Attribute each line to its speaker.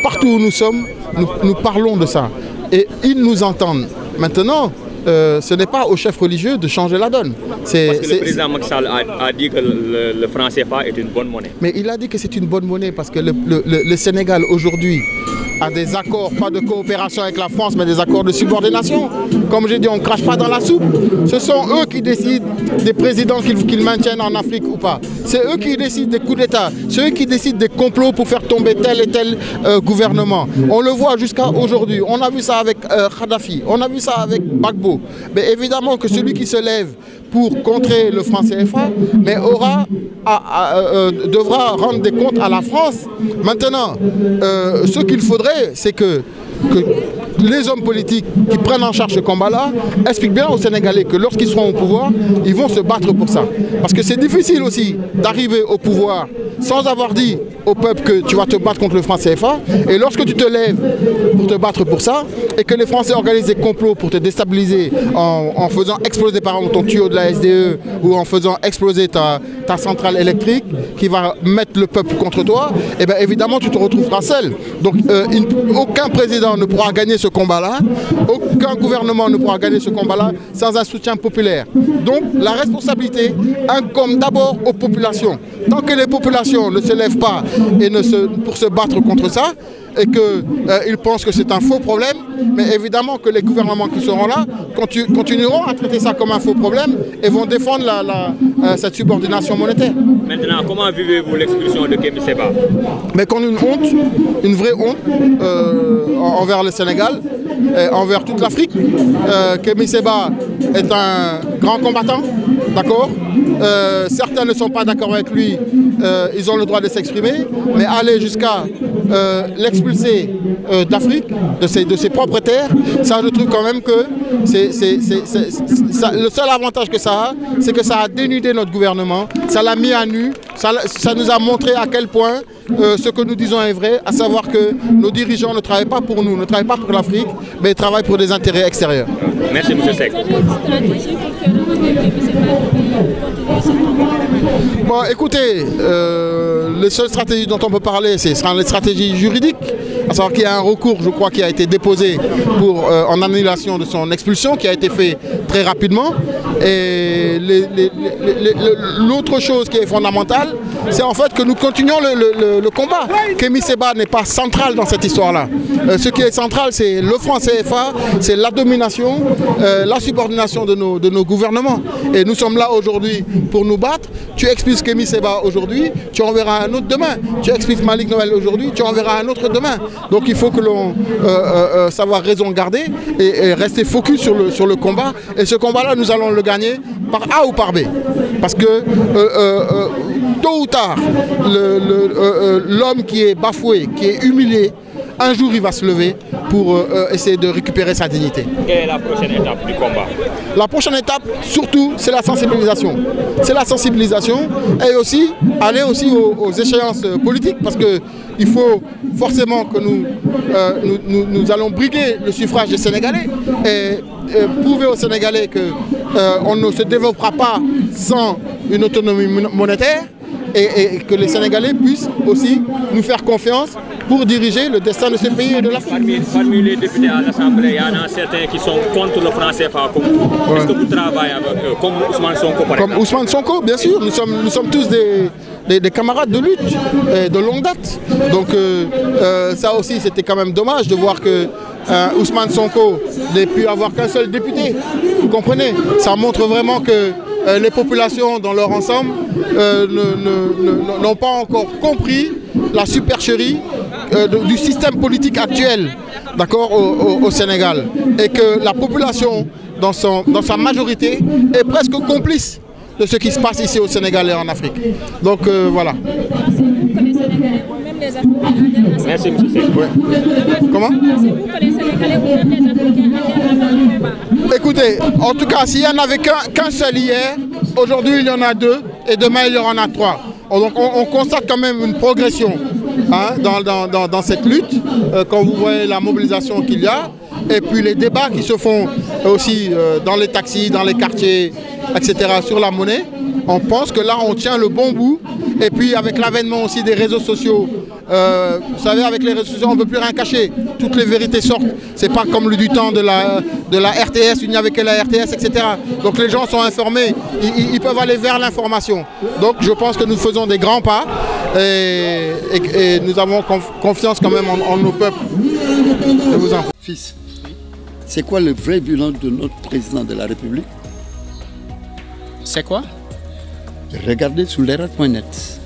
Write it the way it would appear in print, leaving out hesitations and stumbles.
Speaker 1: Partout où nous sommes, nous parlons de ça. Et ils nous entendent. Maintenant, ce n'est pas aux chefs religieux de changer la donne.
Speaker 2: Parce que le président Macky Sall a dit que le franc CFA est une bonne monnaie.
Speaker 1: Mais il a dit que c'est une bonne monnaie parce que le Sénégal aujourd'hui a des accords, pas de coopération avec la France, mais des accords de subordination. Comme j'ai dit, on ne crache pas dans la soupe. Ce sont eux qui décident des présidents qu'ils maintiennent en Afrique ou pas. C'est eux qui décident des coups d'État. C'est eux qui décident des complots pour faire tomber tel et tel gouvernement. On le voit jusqu'à aujourd'hui. On a vu ça avec Kadhafi, on a vu ça avec Gbagbo. Mais évidemment que celui qui se lève pour contrer le franc CFA, mais devra rendre des comptes à la France. Maintenant, ce qu'il faudrait, c'est que les hommes politiques qui prennent en charge ce combat-là expliquent bien aux Sénégalais que lorsqu'ils seront au pouvoir, ils vont se battre pour ça. Parce que c'est difficile aussi d'arriver au pouvoir sans avoir dit au peuple que tu vas te battre contre le franc CFA. Et lorsque tu te lèves pour te battre pour ça, et que les Français organisent des complots pour te déstabiliser en faisant exploser par exemple ton tuyau de la SDE ou en faisant exploser ta centrale électrique qui va mettre le peuple contre toi, et bien évidemment tu te retrouveras seul. Donc aucun président ne pourra gagner ce combat-là, aucun gouvernement ne pourra gagner ce combat-là sans un soutien populaire. Donc la responsabilité incombe d'abord aux populations. Tant que les populations ne se lèvent pas pour se battre contre ça, et qu'ils pensent que c'est un faux problème, mais évidemment que les gouvernements qui seront là continueront à traiter ça comme un faux problème et vont défendre cette subordination monétaire.
Speaker 2: Maintenant, comment vivez-vous l'expulsion de Kémi Séba?
Speaker 1: Mais comme une honte, une vraie honte envers le Sénégal, et envers toute l'Afrique. Kémi Séba est un grand combattant, d'accord. Certains ne sont pas d'accord avec lui, ils ont le droit de s'exprimer, mais aller jusqu'à l'expulser d'Afrique, de ses propres terres, ça je trouve quand même que le seul avantage que ça a, c'est que ça a dénudé notre gouvernement, ça l'a mis à nu, ça nous a montré à quel point ce que nous disons est vrai, à savoir que nos dirigeants ne travaillent pas pour nous, ne travaillent pas pour l'Afrique, mais ils travaillent pour des intérêts extérieurs.
Speaker 2: Merci M. Seck.
Speaker 1: Bon, écoutez, les seules stratégies dont on peut parler, ce sera les stratégies juridiques, à savoir qu'il y a un recours, je crois, qui a été déposé en annulation de son expulsion, qui a été fait très rapidement. Et l'autre chose qui est fondamentale, c'est en fait que nous continuons le combat. Kémi Séba n'est pas central dans cette histoire-là. Ce qui est central, c'est le franc CFA, c'est la domination, la subordination de nos gouvernements. Et nous sommes là aujourd'hui pour nous battre. Tu expulses Kémi Séba aujourd'hui, tu en verras un autre demain. Tu expulses Malick Noël aujourd'hui, tu en verras un autre demain. Donc il faut que l'on savoir raison garder et rester focus sur le combat. Et ce combat-là, nous allons le gagner par A ou par B. Parce que tôt ou tard, l'homme qui est bafoué, qui est humilié, un jour il va se lever pour essayer de récupérer sa dignité.
Speaker 2: Quelle est la prochaine étape du combat?
Speaker 1: La prochaine étape, surtout, c'est la sensibilisation. C'est la sensibilisation et aussi aller aussi aux échéances politiques parce qu'il faut forcément que nous allons briguer le suffrage des Sénégalais et prouver aux Sénégalais qu'on ne se développera pas sans une autonomie monétaire et que les Sénégalais puissent aussi nous faire confiance pour diriger le destin de ce pays et de l'Afrique.
Speaker 2: Parmi les députés à l'Assemblée, il y en a certains qui sont contre le franc CFA comme vous. Ouais. Est-ce que vous travaillez avec eux, comme Ousmane Sonko par exemple?
Speaker 1: Comme Ousmane Sonko, bien sûr. Nous sommes tous des camarades de lutte de longue date. Donc ça aussi, c'était quand même dommage de voir que Ousmane Sonko n'ait pu avoir qu'un seul député. Vous comprenez? Ça montre vraiment que les populations dans leur ensemble n'ont pas encore compris la supercherie du système politique actuel, d'accord, au Sénégal. Et que la population, dans sa majorité, est presque complice de ce qui se passe ici au Sénégal et en Afrique. Donc voilà.
Speaker 2: Merci M. Seck.
Speaker 1: Ouais. Comment? Écoutez, en tout cas, s'il n'y en avait qu'un seul hier, aujourd'hui il y en a deux et demain il y en a trois. Donc on constate quand même une progression dans cette lutte, quand vous voyez la mobilisation qu'il y a, et puis les débats qui se font aussi dans les taxis, dans les quartiers, etc. sur la monnaie. On pense que là on tient le bon bout, et puis avec l'avènement aussi des réseaux sociaux vous savez, avec les réseaux sociaux, on ne peut plus rien cacher. Toutes les vérités sortent. C'est pas comme du temps de la RTS, il n'y avait que la RTS, etc. Donc les gens sont informés, ils peuvent aller vers l'information. Donc je pense que nous faisons des grands pas et nous avons confiance quand même en nos peuples. Je vous en prie.
Speaker 3: Fils, c'est quoi le vrai bilan de notre président de la République?
Speaker 4: C'est quoi?
Speaker 3: Regardez sur l'Errad.net.